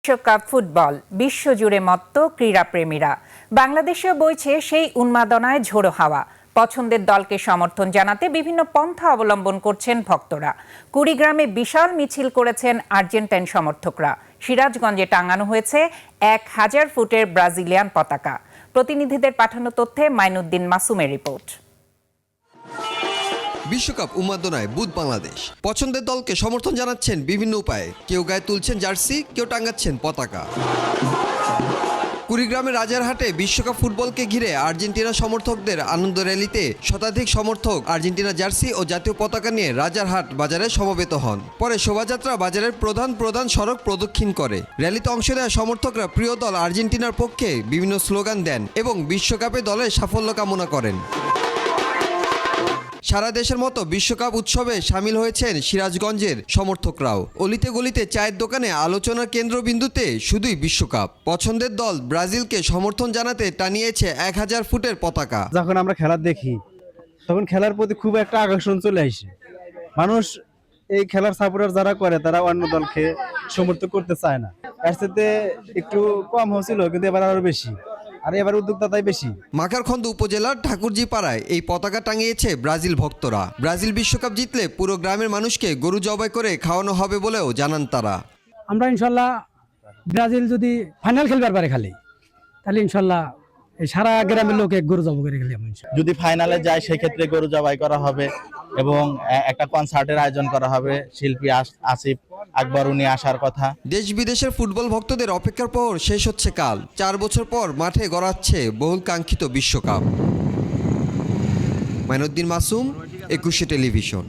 বিশ্বকাপ ফুটবল বিশ্বজুড়ে মত্ত ক্রীড়াপ্রেমীরা। বাংলাদেশেও বইছে সেই উন্মাদনায় ঝোড়ো হাওয়া। পছন্দের দলকে সমর্থন জানাতে বিভিন্ন পন্থা অবলম্বন করছেন ভক্তরা। কুড়িগ্রামে বিশাল মিছিল করেছেন আর্জেন্টাইন সমর্থকরা। সিরাজগঞ্জে টাঙানো হয়েছে 1000 ফুটের ব্রাজিলিয়ান পতাকা। প্রতিনিধিদের পাঠানো তথ্যে মাইনুদ্দিন মাসুমের রিপোর্ট। বিশ্বকাপ উন্মাদনায় বুঁদ বাংলাদেশ। পছন্দের দলকে সমর্থন জানাচ্ছেন বিভিন্ন উপায়ে। কেউ গায়ে তুলছেন জার্সি, কেউ টাঙাচ্ছেন পতাকা। কুড়িগ্রামের রাজারহাটে বিশ্বকাপ ফুটবলকে ঘিরে আর্জেন্টিনা সমর্থকদের আনন্দ র্যালিতে শতাধিক সমর্থক আর্জেন্টিনা জার্সি ও জাতীয় পতাকা নিয়ে রাজারহাট বাজারে সমবেত হন। পরে শোভাযাত্রা বাজারের প্রধান সড়ক প্রদক্ষিণ করে। র্যালিতে অংশ নেওয়া সমর্থকরা প্রিয় দল আর্জেন্টিনার পক্ষে বিভিন্ন স্লোগান দেন এবং বিশ্বকাপে দলের সাফল্য কামনা করেন। সারা দেশের মতো বিশ্বকাপ উৎসবে সামিল হয়েছেন সিরাজগঞ্জের সমর্থকরাও। অলিতে গলিতে চায়ের দোকানে আলোচনার কেন্দ্রবিন্দুতে শুধুই বিশ্বকাপ। পছন্দের দল ব্রাজিলকে সমর্থন জানাতে টানিয়েছে 1000 ফুটের পতাকা। যখন আমরা খেলা দেখি তখন খেলার প্রতি খুব একটা আকর্ষণ চলে আসে। মানুষ এই খেলার সাপোর্টার যারা করে তারা অন্য দলকে সমর্থন করতে চায় না। এর সাথে একটু কম হয়েছিল, কিন্তু এবার আরো বেশি, আর এবার উদ্যোক্তা তাই বেশি। মাকারখন্দ উপজেলার ঠাকুরজি পাড়ায় এই পতাকা টাঙিয়েছে ব্রাজিল ভক্তরা। ব্রাজিল বিশ্বকাপ জিতলে পুরো গ্রামের মানুষকে গরু জবাই করে খাওয়ানো হবে বলেও জানান তারা। আমরা ইনশাল্লাহ ব্রাজিল যদি ফাইনাল খেলবার পারে খালি, তাহলে ইনশাল্লাহ এই সারা গ্রামের লোক এক গরু জবাই করে খেলি। যদি ফাইনালে যায় সেক্ষেত্রে গরু জবাই করা হবে এবং একটা কনসার্টের আয়োজন করা হবে। শিল্পী আসিফ আকবর উনি আসার কথা। দেশ বিদেশের ফুটবল ভক্তদের অপেক্ষার পর শেষ হচ্ছে কাল। 4 বছর পর মাঠে গড়াচ্ছে বহুল কাঙ্ক্ষিত বিশ্বকাপ। মাইনুদ্দিন মাসুম, 21 টেলিভিশন।